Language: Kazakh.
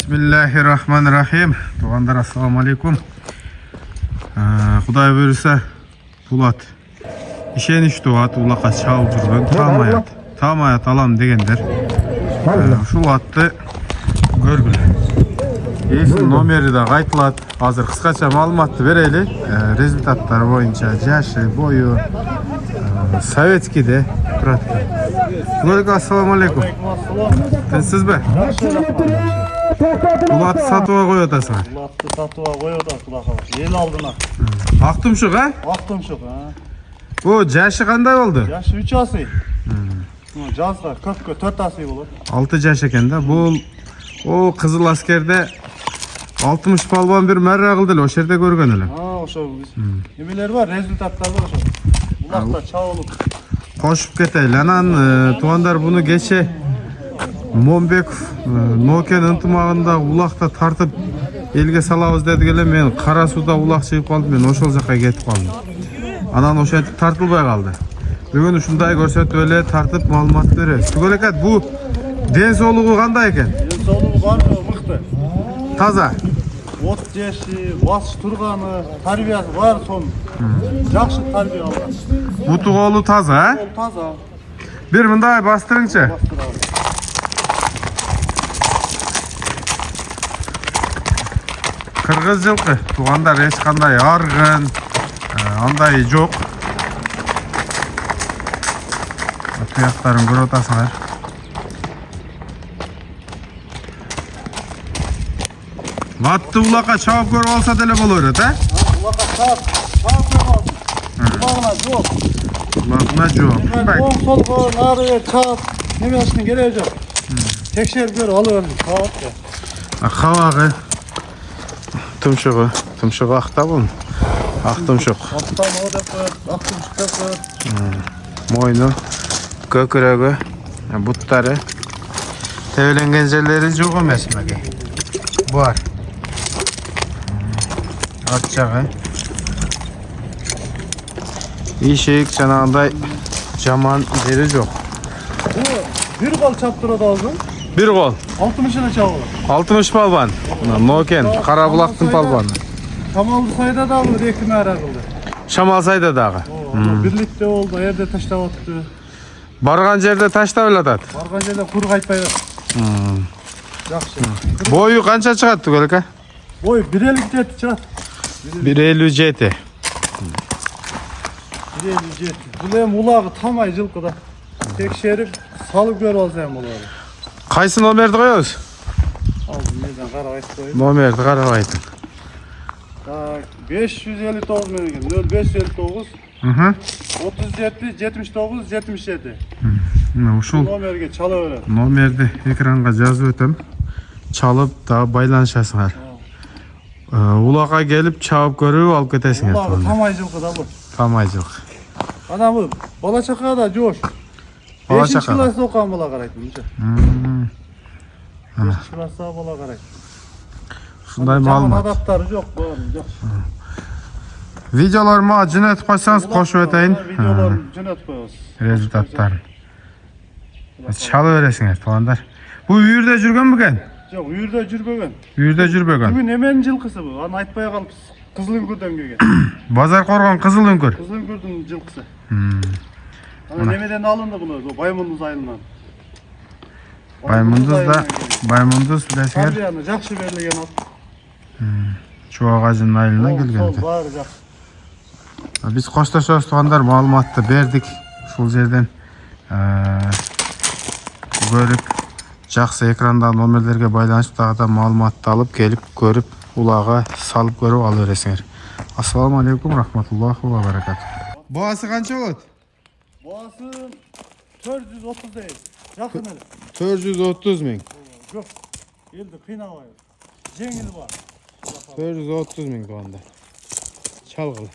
Bismillahirrahmanirrahim. Tuğanlar assalamu alaikum. Xuday buyursa Pulat işeniş doğat ulaka çağıl durgun tam hayat alam degenler. Şu atты görgülü. Esin nomeri de qaytılat. Hazır kıskaça malumatты bereli. Rezultatlar boyunca yaşı, boyu Sovetski'de pratika. Assalamu alaikum. Siz be? Bulatты сатуға қой отасың. Bulatты сатуға қой отасың құлаққа. Ел алдына. Ақтұмшық, а? Ақтұмшық, а? О, жашы қандай болды? Жашы 3 асый. Жазға көпке 4 асый болады. 6 жаш екен да. Бұл о Қызыл Аскерде 60 палбан бір мәрра қылды, о жерде көрген эле. Ошо немелер бар, результаттар бар ошо. Булакта чабылып. Қошып кетейли. Анан туғандар буну кеше Момбеков Нокен ынтымағында улақта тартып елге салабыз деді келе, мен қара суда улақ жиып қалдым, мен ошол жаққа кетіп қалдым. Анан ошо тартылбай қалды. Бүгін ушундай көрсөтүп эле тартып маалымат беребиз. Түгөлекет, бу ден соолугу кандай экен? Ден соолугу бар, мыкты. Таза. От жеши, басыш турганы, тарбиясы бар, сон. Жакшы тарбия алган. Буту колу таза, а? Ол таза. Бир мындай бастырыңчы. Кыргыз жылкы, туғандар эч кандай аргын, андай жок. Туяктарын көрүп атасыңар. Матты улакка чабып көрүп алса деле боло берет, а? Улакка чабып көрүп алсын. Улагына жок. Улагына жок. Оң солго нары чабып, немесинин кереги жок. Текшерип көрүп ала берди, чабып. Кабагы Тумшығы ақта бұл. Ақ тұмшық. Ақтан о деп қойып, ақ тұмшық деп қойып. Мойны, көкірегі, бұттары. Тәуеленген жерлері жоқ емес мәге. Бар. Ат жағы. Ишек жаңағындай жаман жері жоқ. Bir qol çaptırada aldın. Bir qol. 60'ına çabılır. 60 palban. Noken, Qarabulaqtın palbanı. Şamalsayda da alır, iki mərə qıldı. Şamalsayda dağı. Birlikte oldu, yerde taşlap attı. Barğan жерде таштап эле атат. Barğan жерде құр қайтпайды. Жақсы. Boyu qancha chiqadi Түгөлек? Boy 1.57 çırat. 1.57. 1.57. Бұл hem ulağı tamay жылқыда. Tekşerip salıp görüp alsam ulağı. Qayсы номерді қоябыз? Aldım, nereden qarab aytып koyayım. Номерді қарап айтың. 559 mengen 0559 37 79 77. Ушул Номерге чала берет. номерді экранға жазып өтөм. Чалып да байланышасыңар. Улаға келіп чабып көрүп алып кетесиңер. Ulağı tamay жылқыда бұл. Тамай жылқы. Adamı bala çakağa da coş. Bala 5. çakağa. klasta okuyan bala qaraytın. 5. klasta bala qaraytın. Шундай маалымат. Adaptarı жоқ. Видеоларыма жөнөтүп койсоңуз кошуп өтөйүн. Videolarını жөнөтүп коебуз. Результаттарын. Чала бересиңер туугандар. Бул үйүрдө жүргөн бекен? Жоқ, үйүрдө жүрбөгөн. Үйүрдө жүрбөгөн. Бүгүн эменин жылкысы бу. Аны айтпай калыпсыз. Кызыл үңгүрдөн келген. Базар коргон Кызыл үңгүр. Кызыл үңгүрдүн жылкысы. Аны немеден алынды буну? Баймундуз айылынан. Баймундуз билесиңер. Тарбияны жакшы берилген ал. Чубак ажынын айылынан келген Сол экен. баары жакшы. Биз коштошобуз туугандар, маалыматты бердик. Ушул жерден көрүп, жакшы экрандан номерлерге байланышып дагы да маалыматты алып келип көрүп, улага салып көрүп ала бересиңер. Ассаламу алейкум рахматуллахи ва баракату. Баасы канча болот? Баасы 430 дейт. Жакын эле. 430 миң. Жоқ. Елді қинабайбыз. Жеңіл бар. 430 миң туугандар. Чалгыл.